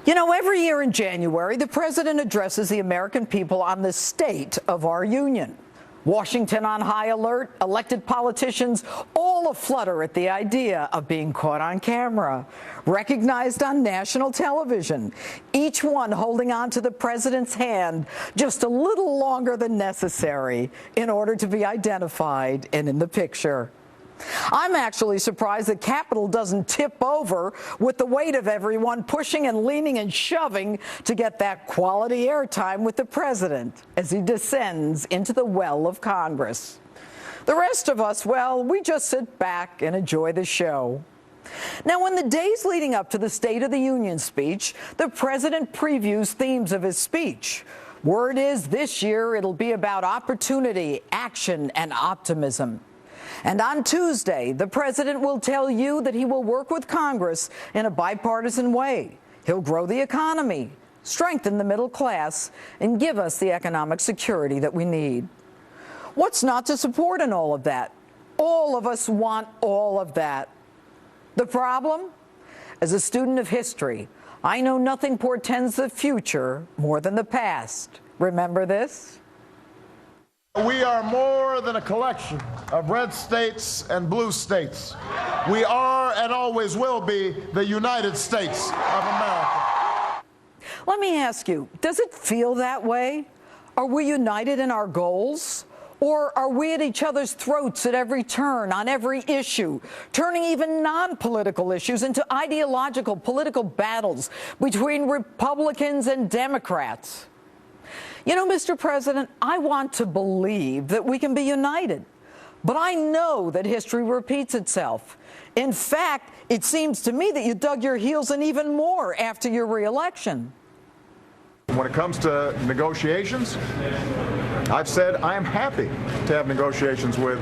You know, every year in January, the president addresses the American people on the state of our union. Washington on high alert, elected politicians all aflutter at the idea of being caught on camera, recognized on national television, each one holding on to the president's hand just a little longer than necessary in order to be identified and in the picture. I'm actually surprised the Capitol doesn't tip over with the weight of everyone pushing and leaning and shoving to get that quality airtime with the president as he descends into the well of Congress. The rest of us, well, we just sit back and enjoy the show. Now, in the days leading up to the State of the Union speech, the president previews themes of his speech. Word is this year it'll be about opportunity, action, and optimism. And on Tuesday, the president will tell you that he will work with Congress in a bipartisan way. He'll grow the economy, strengthen the middle class, and give us the economic security that we need. What's not to support in all of that? All of us want all of that. The problem? As a student of history, I know nothing portends the future more than the past. Remember this? We are more than a collection of red states and blue states. We are and always will be the United States of America. Let me ask you, does it feel that way? Are we united in our goals? Or are we at each other's throats at every turn, on every issue, turning even non-political issues into ideological political battles between Republicans and Democrats? You know, Mr. President, I want to believe that we can be united, but I know that history repeats itself. In fact, it seems to me that you dug your heels in even more after your reelection. When it comes to negotiations, I've said I am happy to have negotiations with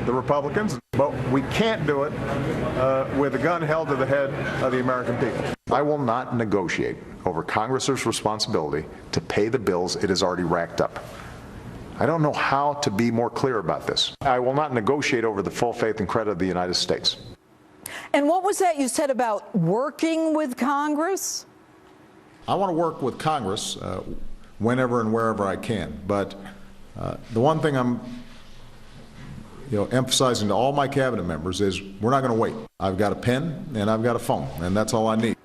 the Republicans, but we can't do it with a gun held to the head of the American people. I will not negotiate over Congress's responsibility to pay the bills it has already racked up. I don't know how to be more clear about this. I will not negotiate over the full faith and credit of the United States. And what was that you said about working with Congress? I want to work with Congress whenever and wherever I can, but the one thing I'm emphasizing to all my cabinet members is we're not going to wait. I've got a pen and I've got a phone, and that's all I need.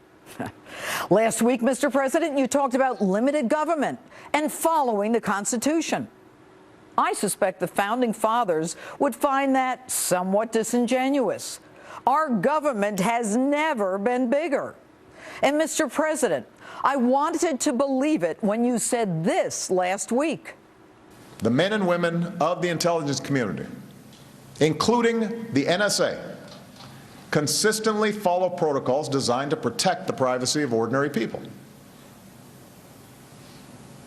Last week, Mr. President, you talked about limited government and following the Constitution. I suspect the Founding Fathers would find that somewhat disingenuous. Our government has never been bigger. And, Mr. President, I wanted to believe it when you said this last week. The men and women of the intelligence community, including the NSA, consistently follow protocols designed to protect the privacy of ordinary people.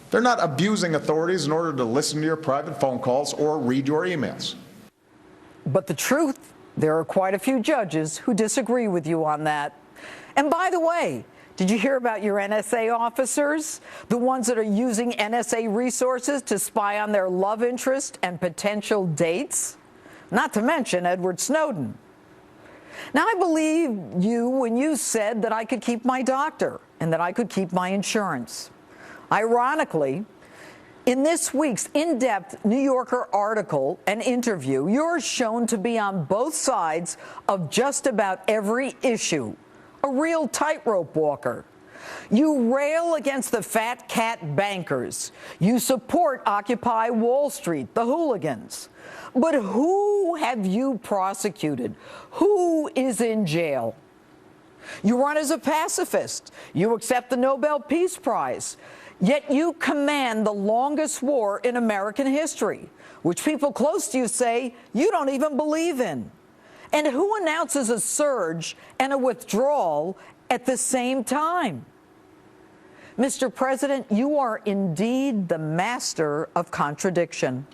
They're not abusing authorities in order to listen to your private phone calls or read your emails. But the truth, there are quite a few judges who disagree with you on that. And by the way, did you hear about your NSA officers? The ones that are using NSA resources to spy on their love interest and potential dates? Not to mention Edward Snowden. Now, I believe you when you said that I could keep my doctor and that I could keep my insurance. Ironically, in this week's in-depth New Yorker article and interview, you're shown to be on both sides of just about every issue, a real tightrope walker. You rail against the fat cat bankers. You support Occupy Wall Street, the hooligans. But who have you prosecuted? Who is in jail? You run as a pacifist. You accept the Nobel Peace Prize. Yet you command the longest war in American history, which people close to you say you don't even believe in. And who announces a surge and a withdrawal at the same time? Mr. President, you are indeed the master of contradiction.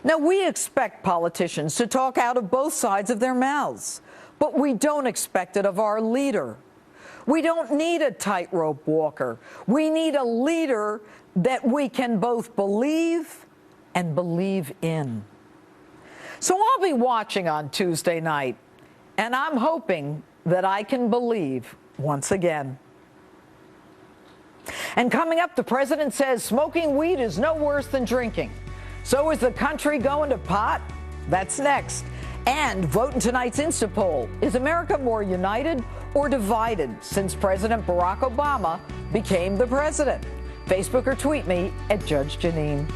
Now, we expect politicians to talk out of both sides of their mouths, but we don't expect it of our leader. We don't need a tightrope walker. We need a leader that we can both believe and believe in. So I'll be watching on Tuesday night, and I'm hoping that I can believe once again. And coming up, the president says smoking weed is no worse than drinking. So is the country going to pot? That's next. And vote in tonight's Insta poll. Is America more united or divided since President Barack Obama became the president? Facebook or tweet me at Judge Jeanine.